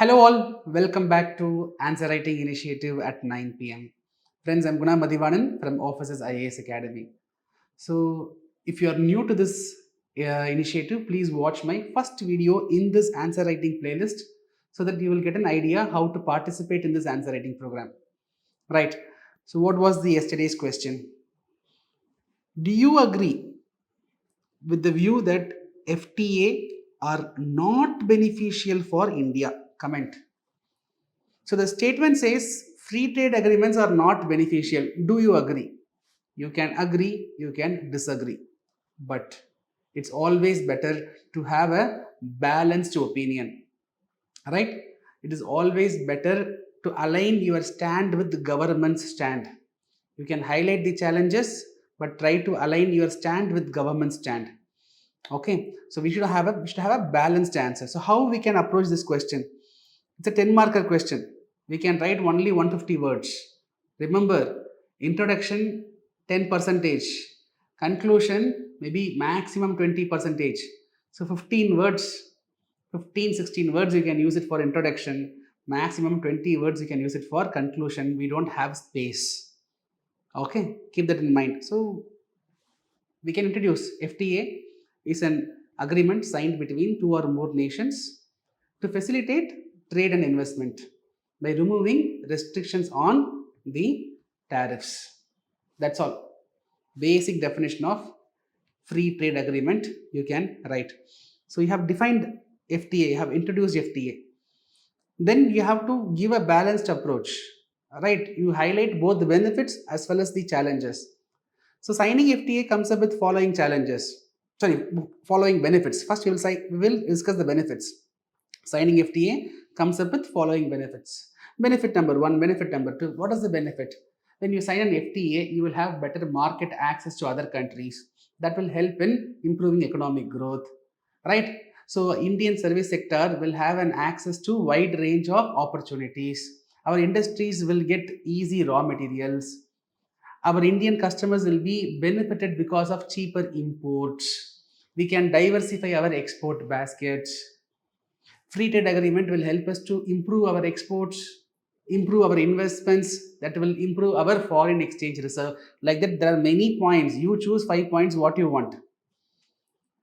Hello all, welcome back to Answer Writing Initiative at 9 p.m. Friends, I'm Guna Mathivanan from Offices IAS Academy. So, if you are new to this initiative, please watch my first video in this answer writing playlist so that you will get an idea how to participate in this answer writing program. Right. So, what was the yesterday's question? Do you agree with the view that FTA are not beneficial for India? Comment. So the statement says free trade agreements are not beneficial. Do you agree? You can agree, you can disagree. But it's always better to have a balanced opinion. Right? It is always better to align your stand with the government's stand. You can highlight the challenges, but try to align your stand with government's stand. Okay, so we should have a balanced answer. So how we can approach this question? It's a 10 marker question. We can write only 150 words. Remember, introduction 10 percentage, conclusion maybe maximum 20 percentage. So 15 words, 15 16 words you can use it for introduction, maximum 20 words you can use it for conclusion. We don't have space. Okay, keep that in mind. So we can introduce FTA is an agreement signed between two or more nations to facilitate trade and investment by removing restrictions on the tariffs. That's all. Basic definition of free trade agreement you can write. So you have defined FTA, you have introduced FTA. Then you have to give a balanced approach. Right? You highlight both the benefits as well as the challenges. So signing FTA comes up with following challenges. Sorry, following benefits. First, we will discuss the benefits. Signing FTA comes up with following benefits. Benefit number one, benefit number two. What is the benefit? When you sign an FTA, you will have better market access to other countries. That will help in improving economic growth. Right? So Indian service sector will have an access to wide range of opportunities. Our industries will get easy raw materials. Our Indian customers will be benefited because of cheaper imports. We can diversify our export baskets. Free trade agreement will help us to improve our exports, improve our investments, that will improve our foreign exchange reserve. Like that, there are many points. You choose 5 points what you want.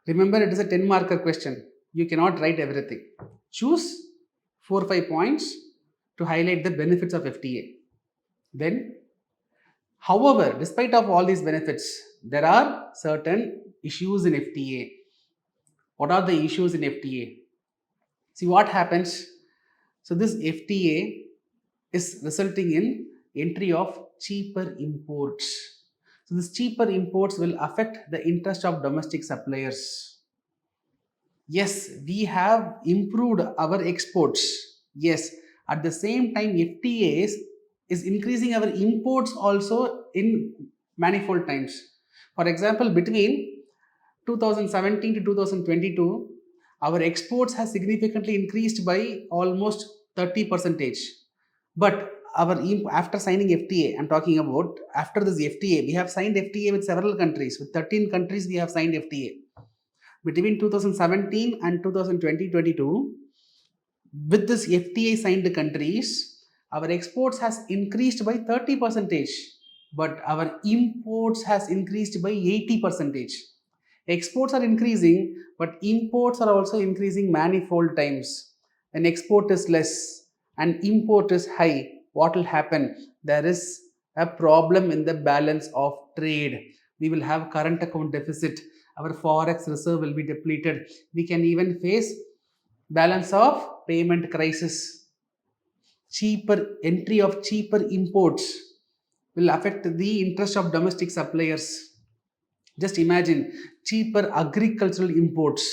Remember, it is a 10 marker question. You cannot write everything. Choose 4 5 points to highlight the benefits of FTA. Then, however, despite of all these benefits, there are certain issues in FTA. What are the issues in FTA? See what happens. So this FTA is resulting in entry of cheaper imports. So this cheaper imports will affect the interest of domestic suppliers. Yes, we have improved our exports. Yes, at the same time FTA is increasing our imports also in manifold times. For example, between 2017 to 2022, our exports has significantly increased by almost 30 percentage. But after signing FTA, I'm talking about after this FTA, we have signed FTA with several countries. With 13 countries, we have signed FTA. Between 2017 and 2022, with this FTA signed countries, our exports has increased by 30 percentage, but our imports has increased by 80 percentage. Exports are increasing, but imports are also increasing manifold times. When export is less and import is high, what will happen? There is a problem in the balance of trade. We will have current account deficit. Our forex reserve will be depleted. We can even face balance of payment crisis. Cheaper entry of cheaper imports will affect the interest of domestic suppliers. Just imagine cheaper agricultural imports.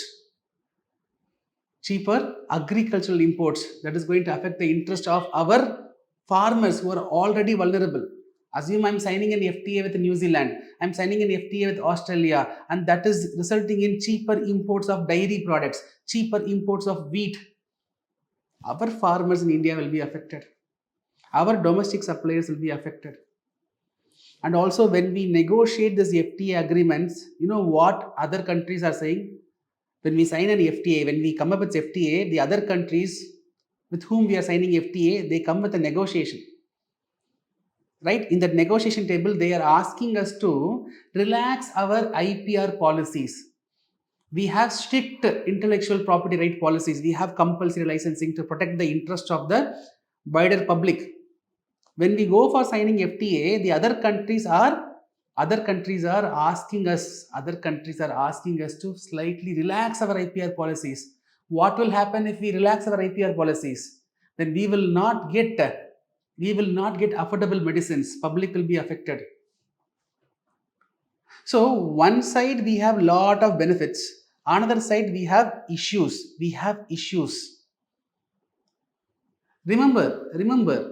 Cheaper agricultural imports that is going to affect the interest of our farmers who are already vulnerable. Assume I'm signing an FTA with New Zealand, I'm signing an FTA with Australia, and that is resulting in cheaper imports of dairy products, cheaper imports of wheat. Our farmers in India will be affected. Our domestic suppliers will be affected. And also, when we negotiate this FTA agreements, you know what other countries are saying? When we sign an FTA, when we come up with FTA, the other countries with whom we are signing FTA, they come with a negotiation. Right? In that negotiation table, they are asking us to relax our IPR policies. We have strict intellectual property right policies. We have compulsory licensing to protect the interest of the wider public. When we go for signing FTA, the other countries are asking us to slightly relax our IPR policies. What will happen if we relax our IPR policies? Then we will not get affordable medicines. Public will be affected. So one side we have lot of benefits, another side we have issues. Remember,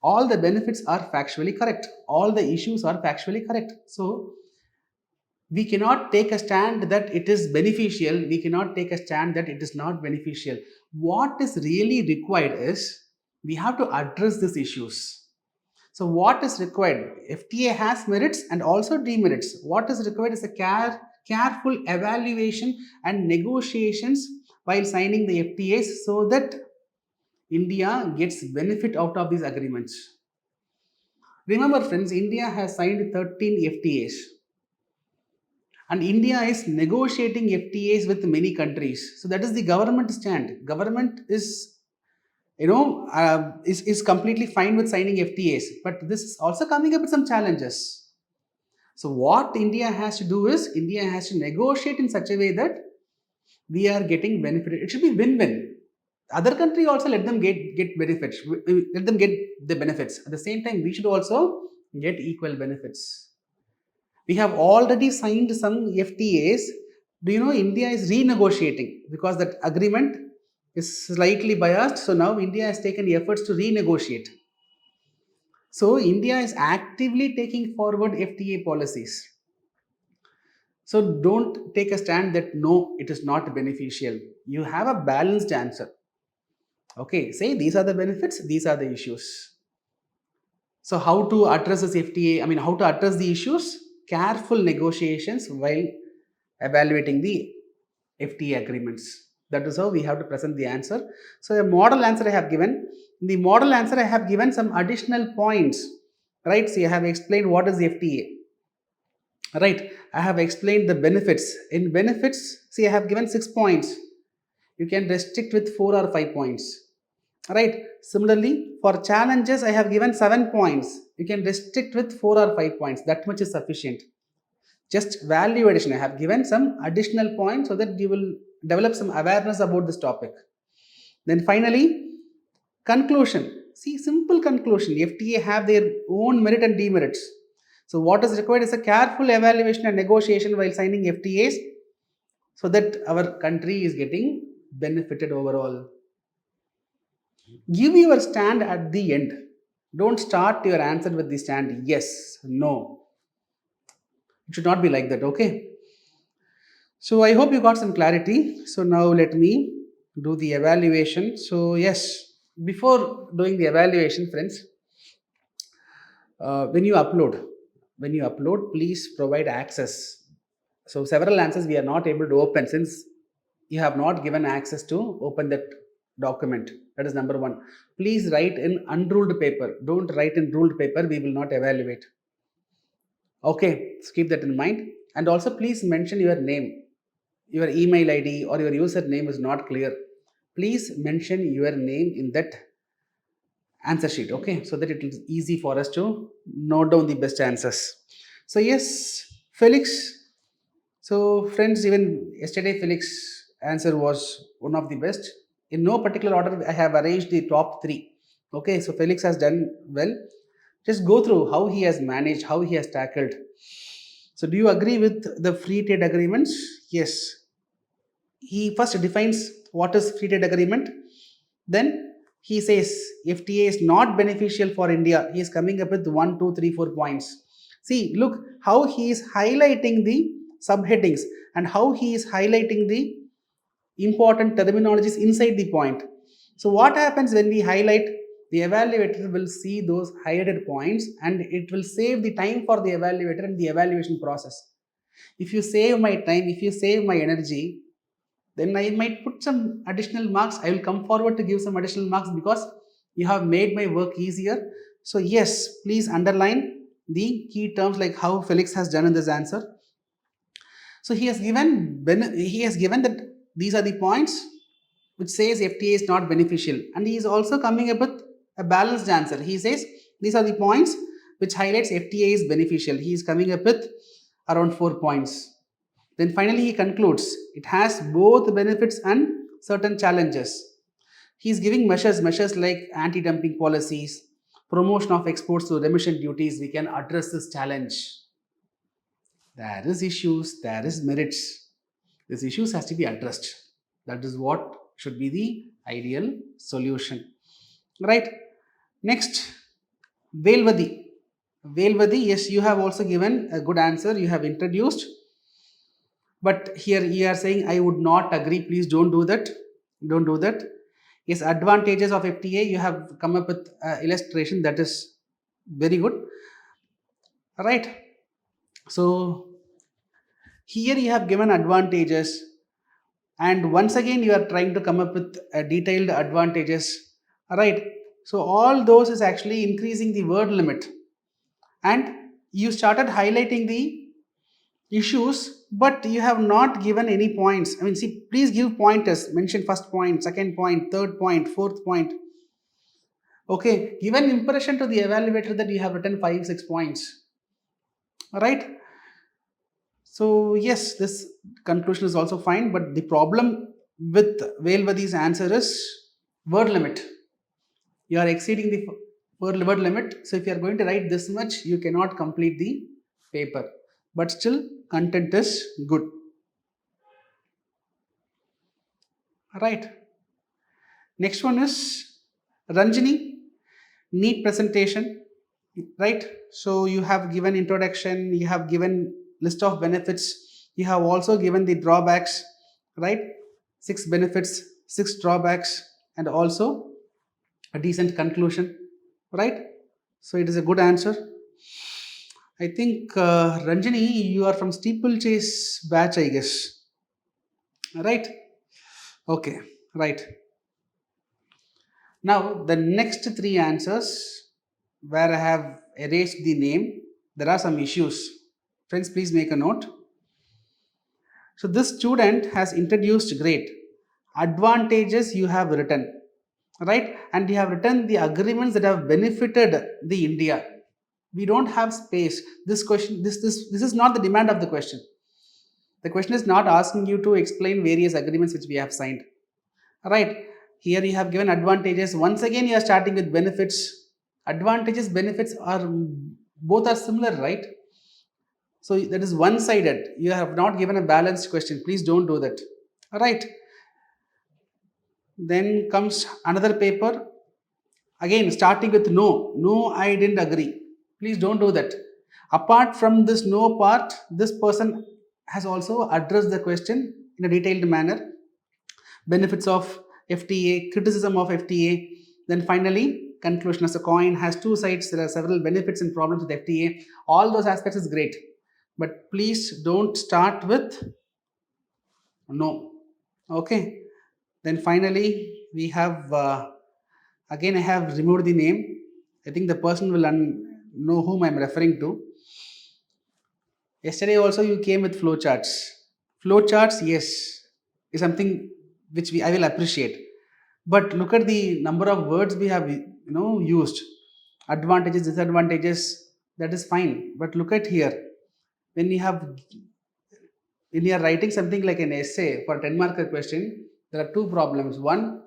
all the benefits are factually correct, all the issues are factually correct. So we cannot take a stand that it is beneficial, we cannot take a stand that it is not beneficial. What is really required is we have to address these issues. So what is required? FTA has merits and also demerits. What is required is a careful evaluation and negotiations while signing the FTAs, so that India gets benefit out of these agreements. Remember friends, India has signed 13 FTAs, and India is negotiating FTAs with many countries. So that is the government stand. Government is is completely fine with signing FTAs, but this is also coming up with some challenges. So what India has to do is India has to negotiate in such a way that we are getting benefited. It should be win-win. Other country also let them get benefits. Let them get the benefits. At the same time, we should also get equal benefits. We have already signed some FTAs. Do you know India is renegotiating because that agreement is slightly biased? So now India has taken efforts to renegotiate. So India is actively taking forward FTA policies. So don't take a stand that no, it is not beneficial. You have a balanced answer. Okay, say these are the benefits, these are the issues. So how to address this FTA? I mean, how to address the issues? Careful negotiations while evaluating the FTA agreements. That is how we have to present the answer. So a model answer I have given. In the model answer, I have given some additional points. Right? So I have explained what is the FTA. Right? I have explained the benefits. In benefits, see, I have given 6 points. You can restrict with 4 or 5 points. Right? Similarly, for challenges, I have given 7 points. You can restrict with 4 or 5 points. That much is sufficient. Just value addition, I have given some additional points so that you will develop some awareness about this topic. Then finally, conclusion. See, simple conclusion. FTA have their own merit and demerits. So what is required is a careful evaluation and negotiation while signing FTAs, so that our country is getting benefited overall. Give your stand at the end. Don't start your answer with the stand yes, no. It should not be like that, okay? So I hope you got some clarity. So now let me do the evaluation. So yes, before doing the evaluation, friends, when you upload, please provide access. So several answers we are not able to open since you have not given access to open that document. That is number one. Please write in unruled paper. Don't write in ruled paper. We will not evaluate. Okay, so keep that in mind. And also please mention your name. Your email ID or your username is not clear. Please mention your name in that answer sheet, okay, so that it is easy for us to note down the best answers. So yes, Felix. So friends, even yesterday Felix answer was one of the best. In no particular order, I have arranged the top 3. Okay, so Felix has done well. Just go through how he has managed, how he has tackled. So do you agree with the free trade agreements? Yes. He first defines what is free trade agreement. Then he says FTA is not beneficial for India. He is coming up with 1, 2, 3, 4 points. See, look how he is highlighting the subheadings and how he is highlighting the important terminologies inside the point. So what happens when we highlight? The evaluator will see those highlighted points and it will save the time for the evaluator in the evaluation process. If you save my time, if you save my energy, then I might put some additional marks. I will come forward to give some additional marks because you have made my work easier. So yes, please underline the key terms like how Felix has done in this answer. So he has given that these are the points which says FTA is not beneficial, and he is also coming up with a balanced answer. He says these are the points which highlights FTA is beneficial. He is coming up with around 4 points. Then finally he concludes it has both benefits and certain challenges. He is giving measures like anti-dumping policies, promotion of exports to remission duties. We can address this challenge. There is issues, there is merits. These issues has to be addressed. That is what should be the ideal solution. Right? Next, Velvadi. Velvadi, yes, you have also given a good answer. You have introduced. But here you are saying, I would not agree. Please don't do that. Don't do that. Yes, advantages of FTA. You have come up with illustration that is very good. Right? So here you have given advantages, and once again you are trying to come up with detailed advantages. Right? So all those is actually increasing the word limit, and you started highlighting the issues, but you have not given any points. I mean, see, please give pointers. Mention first point, second point, third point, fourth point. Okay, give an impression to the evaluator that you have written 5 6 points. Right? So yes, this conclusion is also fine, but the problem with Velvadi's answer is word limit. You are exceeding the word limit. So if you are going to write this much, you cannot complete the paper. But still, content is good. Right. Next one is Ranjini, neat presentation. Right. So you have given introduction, you have given list of benefits, you have also given the drawbacks. Right. 6 benefits, 6 drawbacks, and also a decent conclusion. Right. So it is a good answer. I think Ranjini, you are from steeplechase batch, I guess. Right. Okay. Right. Now, the next 3 answers where I have erased the name, there are some issues. Friends, please make a note. So, this student has introduced great advantages you have written, right? And you have written the agreements that have benefited the India. We don't have space. This question, this is not the demand of the question. The question is not asking you to explain various agreements which we have signed. Right? Here you have given advantages. Once again, you are starting with benefits. Advantages, benefits are both are similar, right? So that is one-sided. You have not given a balanced question. Please don't do that. All right. Then comes another paper. Again, starting with no. No, I didn't agree. Please don't do that. Apart from this no part, this person has also addressed the question in a detailed manner. Benefits of FTA, criticism of FTA, then finally conclusion. As a coin has 2 sides, there are several benefits and problems with FTA. All those aspects is great, but please don't start with no. Okay. Then finally we have again I have removed the name. I think the person will know whom I'm referring to. Yesterday also you came with flowcharts. Flowcharts, yes, is something which I will appreciate. But look at the number of words we have used. Advantages, disadvantages, that is fine. But look at here. When you are writing something like an essay for 10 marker question, there are 2 problems. One,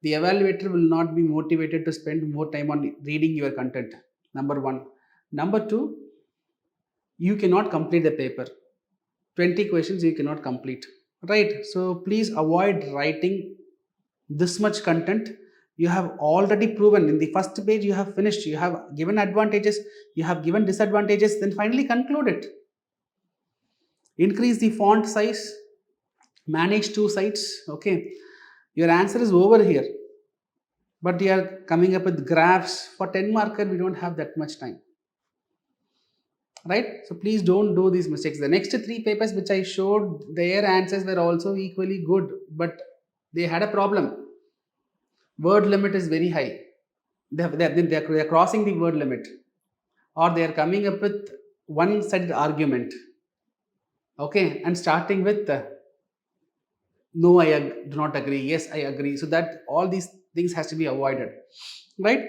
the evaluator will not be motivated to spend more time on reading your content. Number one. Number two, you cannot complete the paper. 20 questions you cannot complete. Right? So please avoid writing this much content. You have already proven in the first page, you have finished, you have given advantages, you have given disadvantages, then finally conclude it. Increase the font size, manage 2 sites. Okay, your answer is over here, but you are coming up with graphs for 10 marker. We don't have that much time. right? So please don't do these mistakes. The next three papers which I showed, their answers were also equally good, but they had a problem. Word limit is very high. They're crossing the word limit, or they are coming up with one-sided argument. Okay, and starting with no, do not agree. Yes, I agree. So that all these things has to be avoided, right?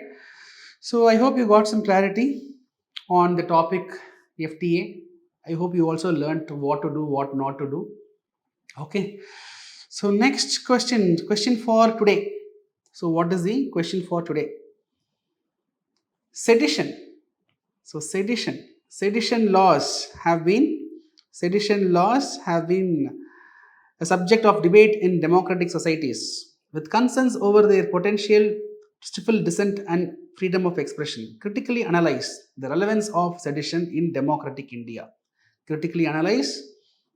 So I hope you got some clarity on the topic FTA. I hope you also learned what to do, what not to do. Okay. So next question for today. So what is the question for today? Sedition. So sedition laws have been a subject of debate in democratic societies, with concerns over their potential to stifle dissent and freedom of expression. Critically analyze the relevance of sedition in democratic India. Critically analyze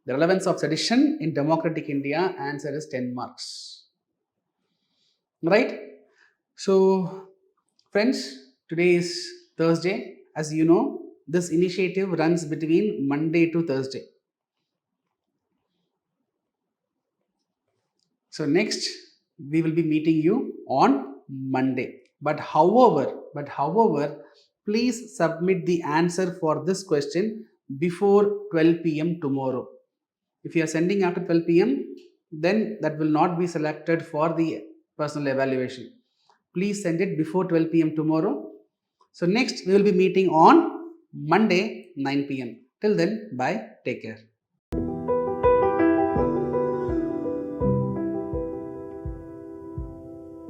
the relevance of sedition in democratic India. Answer is 10 marks. Right? So, friends, today is Thursday. As you know, this initiative runs between Monday to Thursday. So next we will be meeting you on Monday. But however, please submit the answer for this question before 12 p.m. tomorrow. If you are sending after 12 p.m., then that will not be selected for the personal evaluation. Please send it before 12 p.m. tomorrow. So next we will be meeting on Monday 9 p.m. Till then, bye. Take care.